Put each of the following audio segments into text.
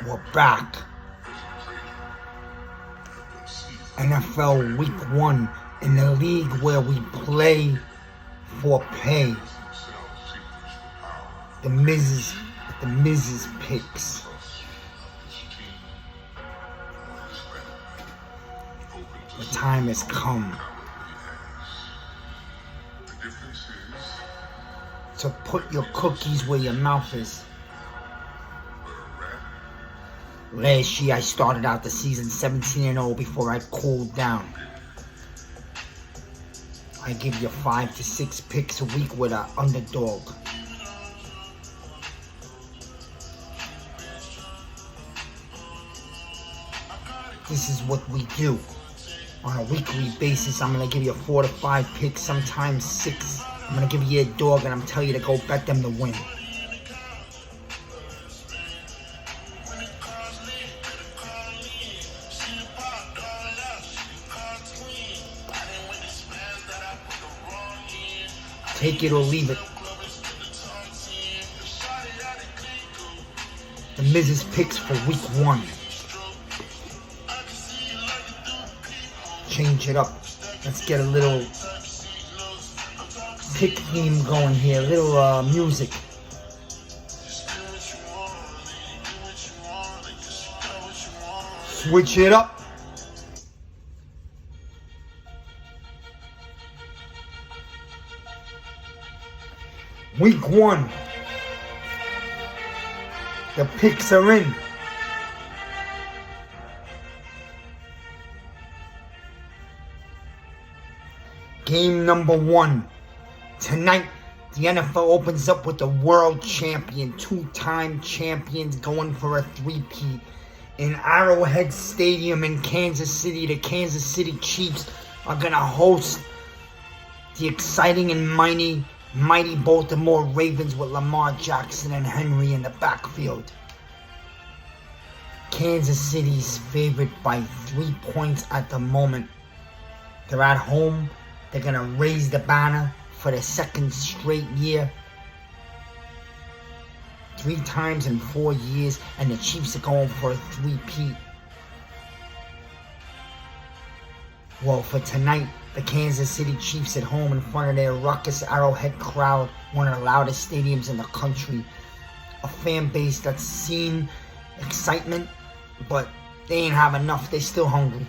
We're back. NFL Week 1 in the league where we play for pay. The Miz's picks. The time has come to put your cookies where your mouth is. Last year I started out the season 17-0 before I cooled down. I give you 5 to 6 picks a week with an underdog. This is what we do. On a weekly basis, I'm going to give you 4 to 5 picks, sometimes 6. I'm going to give you a dog and I'm telling you to go bet them to win. Take it or leave it. The Miz's picks for week 1. Change it up. Let's get a little pick theme going here. A little music. Switch it up. Week 1. The picks are in. Game number 1. Tonight, the NFL opens up with the world champion, 2-time champions going for a 3-peat. In Arrowhead Stadium in Kansas City, the Kansas City Chiefs are going to host the exciting and mighty Baltimore Ravens with Lamar Jackson and Henry in the backfield. Kansas City's favored by 3 points at the moment. They're at home. They're going to raise the banner for the 2nd straight year. 3 times in 4 years, and the Chiefs are going for a 3-peat. Well, for tonight, the Kansas City Chiefs at home in front of their ruckus Arrowhead crowd, one of the loudest stadiums in the country. A fan base that's seen excitement, but they ain't have enough. They're still hungry.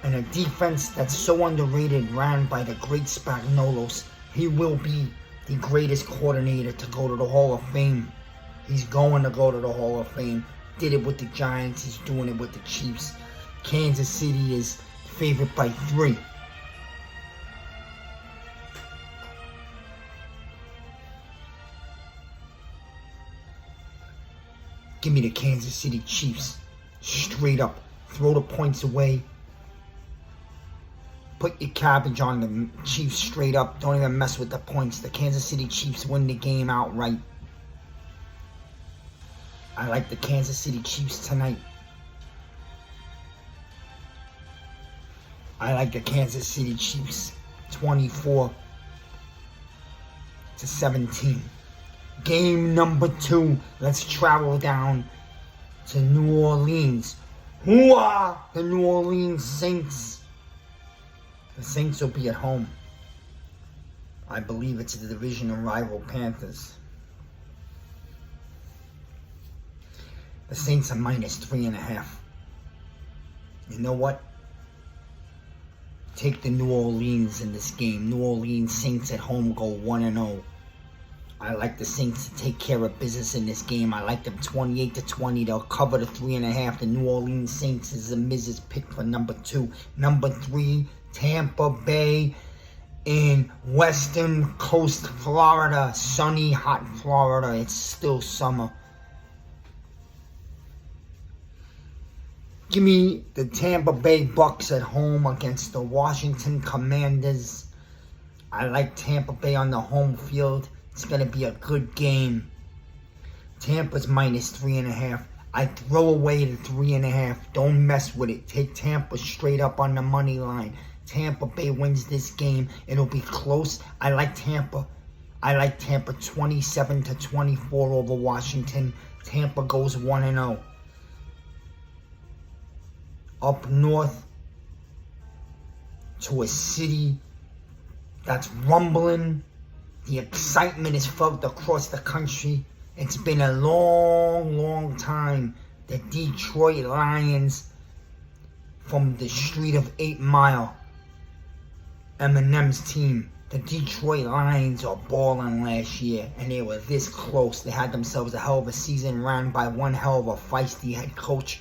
And a defense that's so underrated, ran by the great Spagnuolo. He will be the greatest coordinator to go to the Hall of Fame. He's going to go to the Hall of Fame. Did it with the Giants. He's doing it with the Chiefs. Kansas City is favored by 3. Give me the Kansas City Chiefs. Straight up. Throw the points away. Put your cabbage on the Chiefs straight up. Don't even mess with the points. The Kansas City Chiefs win the game outright. I like the Kansas City Chiefs tonight. I like the Kansas City Chiefs 24-17. Game number 2. Let's travel down to New Orleans. Who are the New Orleans Saints? The Saints will be at home. I believe it's the divisional rival Panthers. The Saints are -3.5. You know what? Take the New Orleans in this game. New Orleans Saints at home go 1-0. I like the Saints to take care of business in this game. I like them 28-20. They'll cover the 3.5. The New Orleans Saints is the Miz's pick for number 2. Number 3, Tampa Bay in Western Coast, Florida. Sunny, hot Florida. It's still summer. Give me the Tampa Bay Bucks at home against the Washington Commanders. I like Tampa Bay on the home field. It's going to be a good game. Tampa's -3.5. I throw away the 3.5. Don't mess with it. Take Tampa straight up on the money line. Tampa Bay wins this game. It'll be close. I like Tampa. I like Tampa 27-24 over Washington. Tampa goes 1-0. up north to a city that's rumbling. The excitement is felt across the country. It's been a long time. The Detroit Lions from the street of 8 Mile, Eminem's team. The Detroit Lions are balling last year, and they were this close. They had themselves a hell of a season, ran by one hell of a feisty head coach.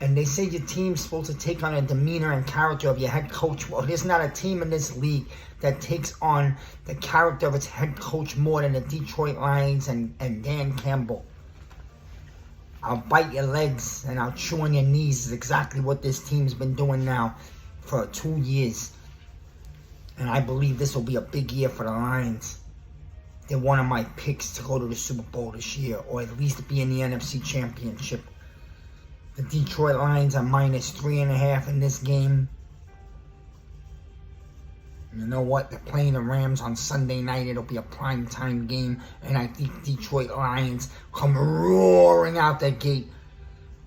And they say your team's supposed to take on a demeanor and character of your head coach. Well, there's not a team in this league that takes on the character of its head coach more than the Detroit Lions and Dan Campbell. I'll bite your legs and I'll chew on your knees is exactly what this team's been doing now for 2 years. And I believe this will be a big year for the Lions. They're one of my picks to go to the Super Bowl this year, or at least be in the NFC Championship. The Detroit Lions are -3.5 in this game. You know what? They're playing the Rams on Sunday night. It'll be a primetime game. And I think Detroit Lions come roaring out the gate.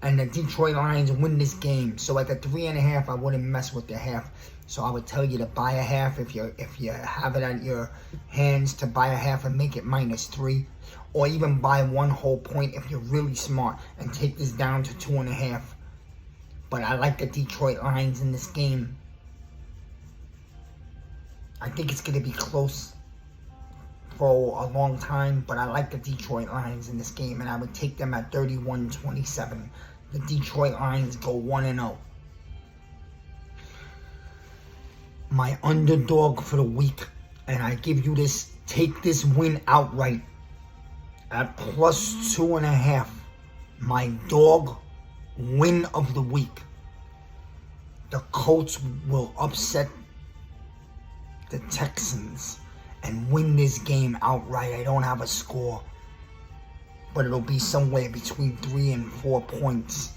And the Detroit Lions win this game. So at the 3.5, I wouldn't mess with the half. So I would tell you to buy a half if you have it at your hands, to buy a half and make it -3. Or even buy one whole point if you're really smart and take this down to 2.5. But I like the Detroit Lions in this game. I think it's going to be close for a long time, but I like the Detroit Lions in this game, and I would take them at 31-27. The Detroit Lions go 1-0. My underdog for the week, and I give you this, take this win outright at +2.5. My dog win of the week. The Colts will upset the Texans and win this game outright. I don't have a score, but it'll be somewhere between 3 and 4 points.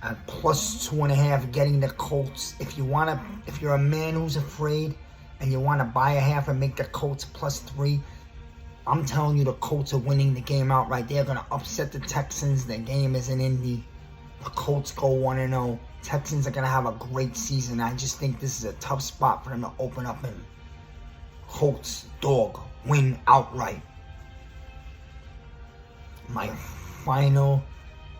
At +2.5, getting the Colts. If you're a man who's afraid and you want to buy a half and make the Colts +3, I'm telling you the Colts are winning the game outright. They're going to upset the Texans. The game is in Indy. The Colts go 1-0. Texans are going to have a great season. I just think this is a tough spot for them to open up, and Colts dog win outright. My final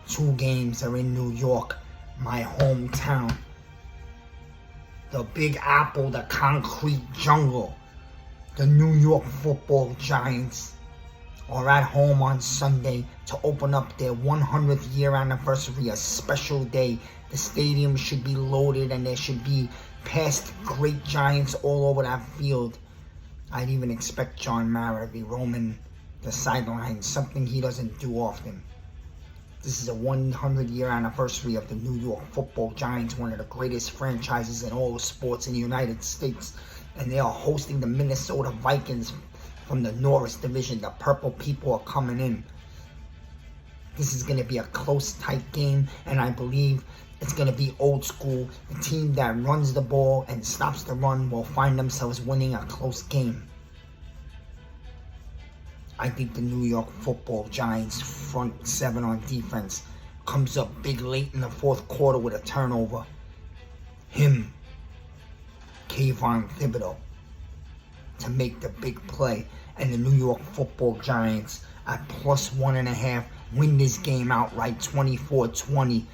2 games are in New York, my hometown. The Big Apple, the concrete jungle. The New York Football Giants are at home on Sunday to open up their 100th year anniversary, a special day. The stadium should be loaded and there should be past great Giants all over that field. I'd even expect John Mara to be roaming the sidelines, something he doesn't do often. This is a 100-year anniversary of the New York Football Giants, one of the greatest franchises in all of sports in the United States. And they are hosting the Minnesota Vikings from the Norris Division. The Purple People are coming in. This is going to be a close, tight game, and I believe it's going to be old school. The team that runs the ball and stops the run will find themselves winning a close game. I think the New York Football Giants front 7 on defense comes up big late in the 4th quarter with a turnover. Him, Kayvon Thibodeau, to make the big play. And the New York Football Giants at +1.5 win this game outright 24-20.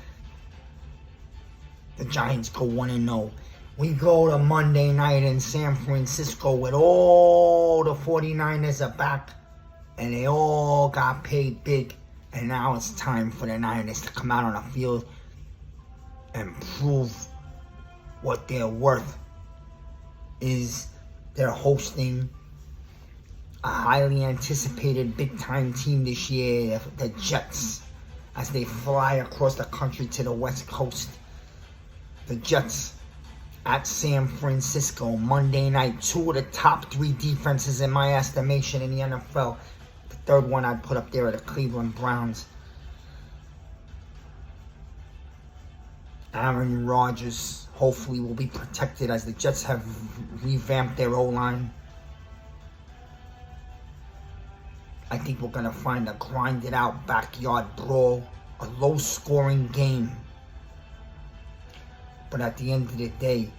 The Giants go 1-0. We go to Monday night in San Francisco with all the 49ers are back. And they all got paid big. And now it's time for the Niners to come out on the field and prove what they're worth. Is they're hosting a highly anticipated big-time team this year, the Jets, as they fly across the country to the West Coast. The Jets at San Francisco, Monday night. 2 of the top 3 defenses in my estimation in the NFL. The third one I'd put up there are the Cleveland Browns. Aaron Rodgers hopefully will be protected as the Jets have revamped their O-line. I think we're going to find a grinded out backyard brawl, a low scoring game. But at the end of the day,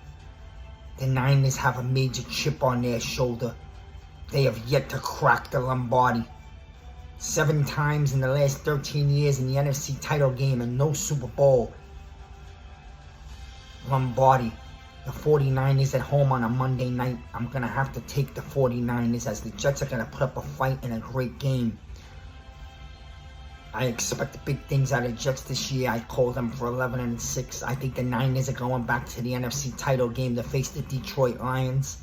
the Niners have a major chip on their shoulder. They have yet to crack the Lombardi. 7 times in the last 13 years in the NFC title game and no Super Bowl. Lombardi. The 49ers at home on a Monday night. I'm going to have to take the 49ers as the Jets are going to put up a fight in a great game. I expect big things out of the Jets this year. I call them for 11-6. I think the Niners are going back to the NFC title game to face the Detroit Lions.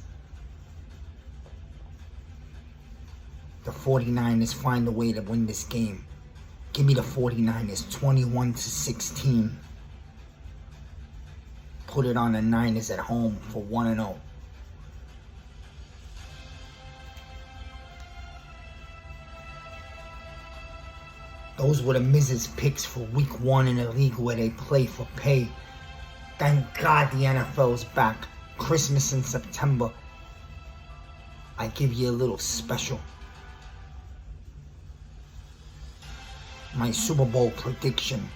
The 49ers find a way to win this game. Give me the 49ers 21-16. Put it on the Niners at home for 1-0. Those were the Miz's picks for week 1 in a league where they play for pay. Thank God the NFL's back. Christmas in September. I give you a little special. My Super Bowl prediction.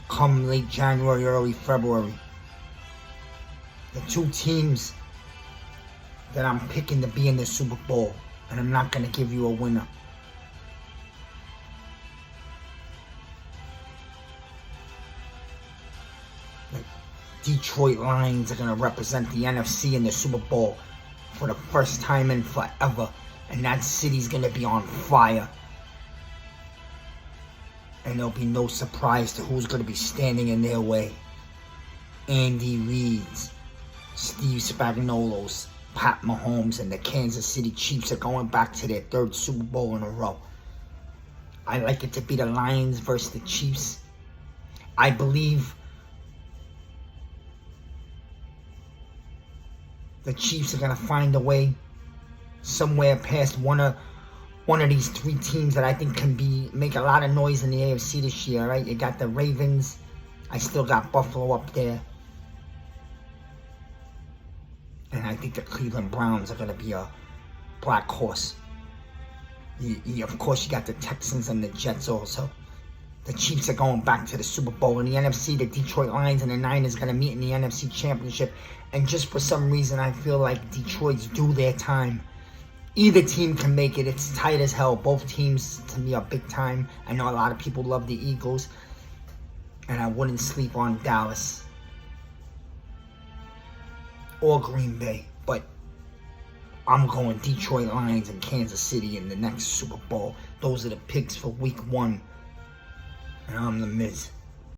Come late January, early February. The 2 teams that I'm picking to be in the Super Bowl. And I'm not going to give you a winner. The Detroit Lions are going to represent the NFC in the Super Bowl for the first time in forever. And that city's going to be on fire. And there'll be no surprise to who's going to be standing in their way. Andy Reid's, Steve Spagnuolo's, Pat Mahomes, and the Kansas City Chiefs are going back to their 3rd Super Bowl in a row. I like it to be the Lions versus the Chiefs. I believe the Chiefs are going to find a way somewhere past one of these 3 teams that I think can make a lot of noise in the AFC this year, right? You got the Ravens. I still got Buffalo up there. And I think the Cleveland Browns are going to be a black horse. Of course, you got the Texans and the Jets also. The Chiefs are going back to the Super Bowl. In the NFC, the Detroit Lions and the Niners are going to meet in the NFC Championship. And just for some reason, I feel like Detroit's due their time. Either team can make it. It's tight as hell. Both teams, to me, are big time. I know a lot of people love the Eagles. And I wouldn't sleep on Dallas or Green Bay. But I'm going Detroit Lions and Kansas City in the next Super Bowl. Those are the picks for week 1. And I'm the Miz.